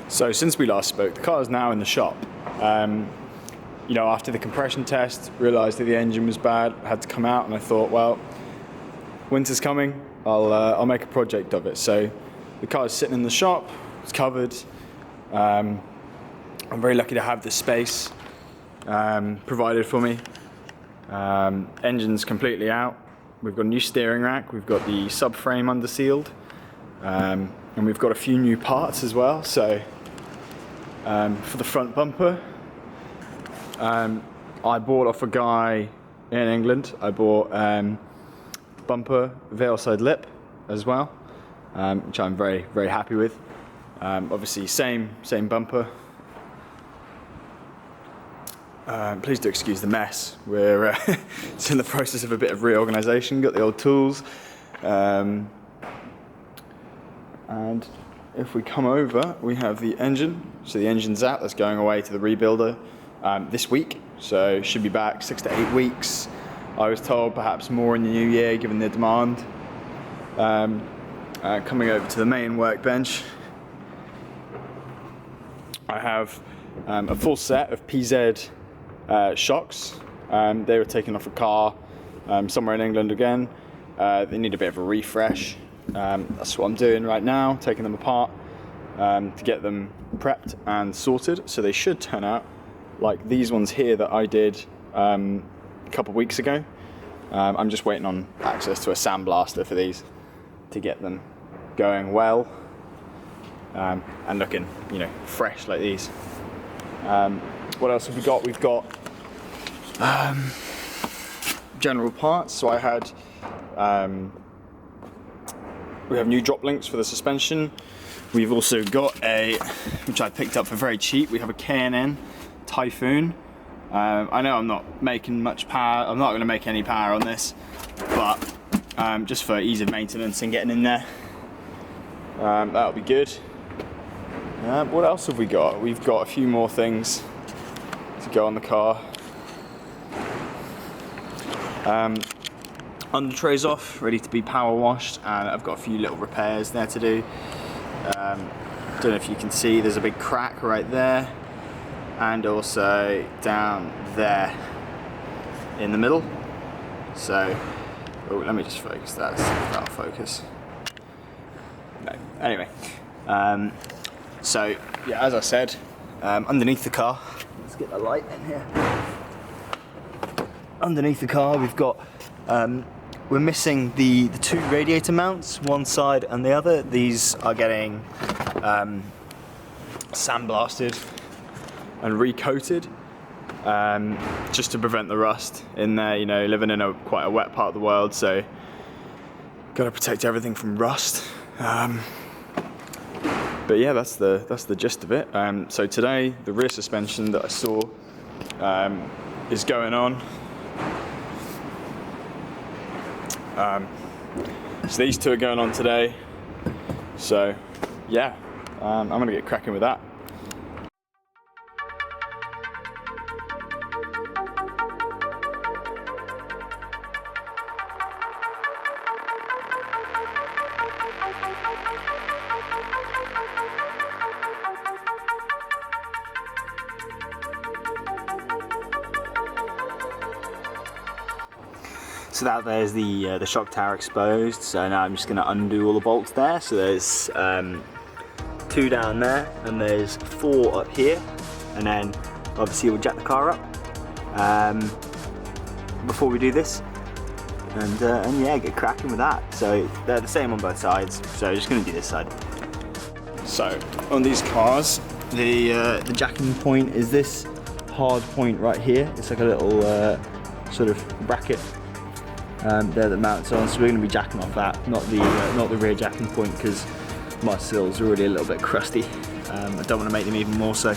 So since we last spoke, the car is now in the shop. You know, after the compression test, realised that the engine was bad, had to come out, and I thought, well, winter's coming, I'll make a project of it. So the car is sitting in the shop, it's covered. I'm very lucky to have this space provided for me. Engine's completely out. We've got a new steering rack, we've got the subframe under sealed, and we've got a few new parts as well. So for the front bumper, I bought off a guy in England. I bought bumper veil side lip as well, which I'm very, very happy with. Obviously same bumper. Please do excuse the mess. We're it's in the process of a bit of reorganisation. Got the old tools, and if we come over, we have the engine. So the engine's out. That's going away to the rebuilder this week. So should be back 6 to 8 weeks. I was told perhaps more in the new year, given the demand. Coming over to the main workbench, I have a full set of PZ shocks. They were taken off a car somewhere in England again. They need a bit of a refresh. That's what I'm doing right now, taking them apart to get them prepped and sorted. So they should turn out like these ones here that I did a couple of weeks ago. I'm just waiting on access to a sandblaster for these to get them going well and looking, you know, fresh like these. What else have we got? We've got general parts. So I had we have new drop links for the suspension. We've also got which I picked up for very cheap, we have a K&N Typhoon. I know I'm not making much power, I'm not going to make any power on this, but just for ease of maintenance and getting in there, that'll be good. What else have we got? We've got a few more things to go on the car. Under trays off, ready to be power washed, and I've got a few little repairs there to do. Don't know if you can see, there's a big crack right there, and also down there in the middle. So, let me just focus that, see if that'll focus. No, anyway. So, yeah, as I said, underneath the car, let's get the light in here. Underneath the car, we've got, we're missing the two radiator mounts, one side and the other. These are getting sandblasted and recoated, just to prevent the rust in there. You know, living in quite a wet part of the world, so got to protect everything from rust. But yeah, that's the gist of it. So today, the rear suspension that I saw is going on. So these two are going on today. So yeah, I'm gonna get cracking with that. So that there's the shock tower exposed. So now I'm just going to undo all the bolts there. So there's 2 down there, and there's 4 up here, and then obviously we'll jack the car up before we do this, and yeah, get cracking with that. So they're the same on both sides. So just going to do this side. So on these cars, the jacking point is this hard point right here. It's like a little sort of bracket there that mounts on, so we're going to be jacking off that, not the rear jacking point, because my sills are already a little bit crusty. I don't want to make them even more so.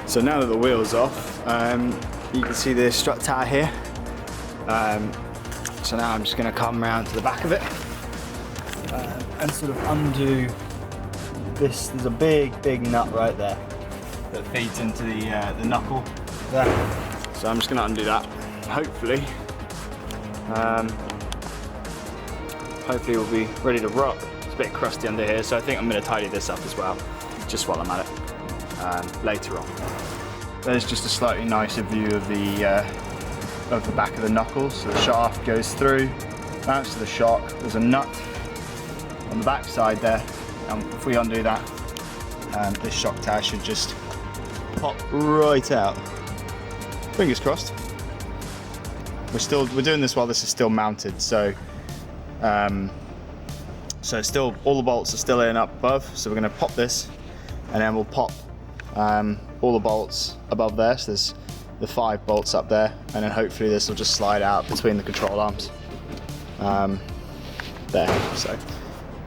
So now that the wheel's off, you can see the strut tower here. So now I'm just going to come around to the back of it and sort of undo this. There's a big nut right there that feeds into the knuckle there. So I'm just going to undo that. Hopefully we'll be ready to rock. It's a bit crusty under here, so I think I'm going to tidy this up as well, just while I'm at it later on. There's just a slightly nicer view of the back of the knuckles. So the shaft goes through, bounces to the shock. There's a nut on the back side there, and if we undo that, this shock tower should just pop right out. Fingers crossed. We're doing this while this is still mounted, so still all the bolts are still in up above. So we're going to pop this, and then we'll pop all the bolts above there. So there's the 5 bolts up there, and then hopefully this will just slide out between the control arms. There. So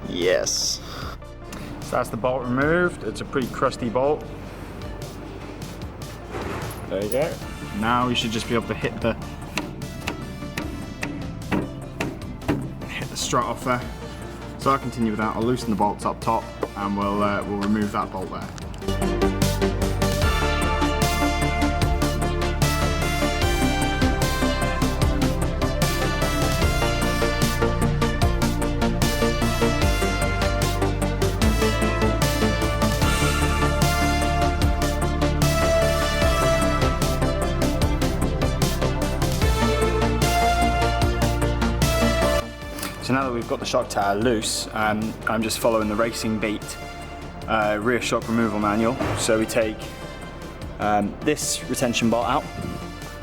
yes. So that's the bolt removed. It's a pretty crusty bolt. There you go. Now we should just be able to hit the strut off there. So I'll continue with that. I'll loosen the bolts up top, and we'll remove that bolt there. So now that we've got the shock tower loose, I'm just following the Racing Beat rear shock removal manual. So we take this retention bolt out.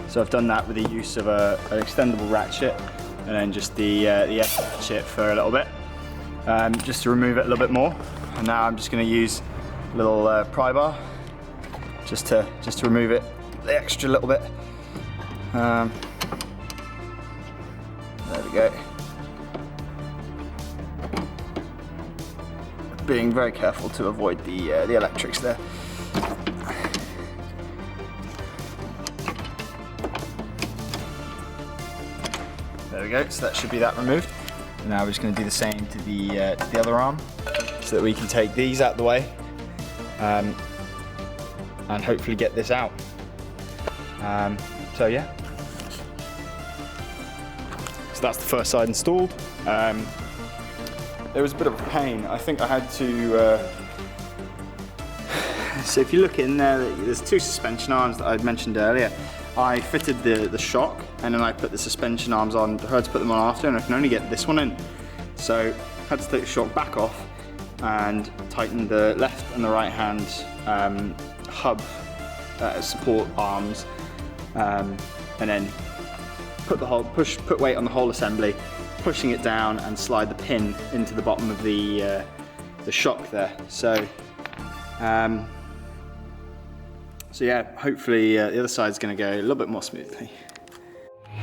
So I've done that with the use of an extendable ratchet, and then just the S ratchet for a little bit, just to remove it a little bit more. And now I'm just going to use a little pry bar just to remove it the extra little bit. There we go. Being very careful to avoid the electrics there. There we go. So that should be that removed. And now we're just going to do the same to the other arm, so that we can take these out of the way and hopefully get this out. So yeah. So that's the first side installed. There was a bit of a pain. I think I had to, so if you look in there, there's 2 suspension arms that I mentioned earlier. I fitted the shock, and then I put the suspension arms on. I had to put them on after, and I can only get this one in. So I had to take the shock back off and tighten the left and the right hand hub support arms, and then put weight on the whole assembly, pushing it down and slide the pin into the bottom of the shock there. So yeah, hopefully the other side's going to go a little bit more smoothly.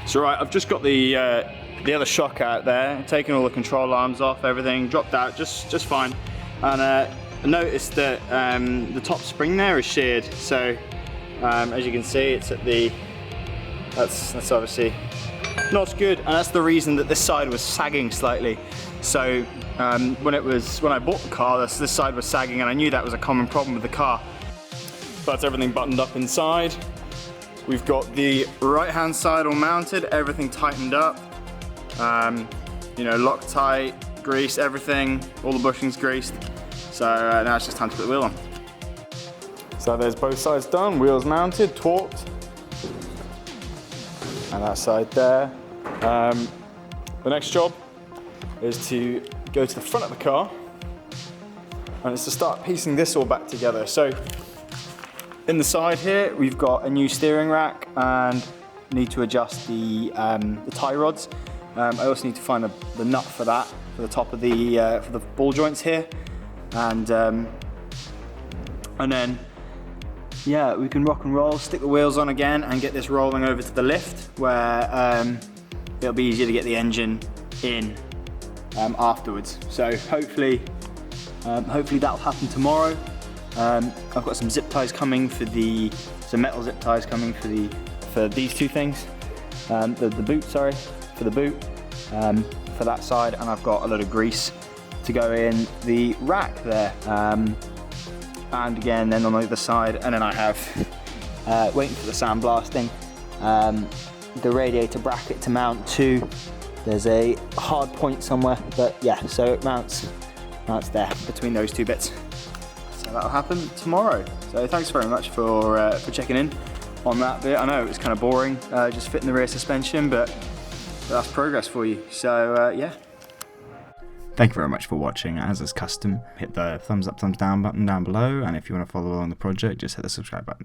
So right, I've just got the other shock out there, taken all the control arms off, everything dropped out just fine, and I noticed that the top spring there is sheared. So as you can see, it's at the that's obviously not good, and that's the reason that this side was sagging slightly. So when I bought the car, this side was sagging, and I knew that was a common problem with the car. That's everything buttoned up inside. We've got the right hand side all mounted, everything tightened up. You know, Loctite, grease, everything, all the bushings greased. So now it's just time to put the wheel on. So there's both sides done, wheels mounted, torqued. And that side there. The next job is to go to the front of the car, and it's to start piecing this all back together. So in the side here, we've got a new steering rack, and need to adjust the tie rods. I also need to find the nut for that, for the top of for the ball joints here, and then yeah, we can rock and roll, stick the wheels on again, and get this rolling over to the lift, where it'll be easier to get the engine in afterwards. So hopefully that'll happen tomorrow. I've got some zip ties coming some metal zip ties coming for these two things. The boot, sorry, for the boot, for that side, and I've got a load of grease to go in the rack there. And again, then on the other side, and then I have, waiting for the sandblasting, the radiator bracket to mount to. There's a hard point somewhere, but yeah, so it mounts there between those two bits. So that'll happen tomorrow. So thanks very much for checking in on that bit. I know it was kind of boring, just fitting the rear suspension, but that's progress for you. So yeah. Thank you very much for watching. As is custom, hit the thumbs up, thumbs down button down below, and if you want to follow along the project, just hit the subscribe button.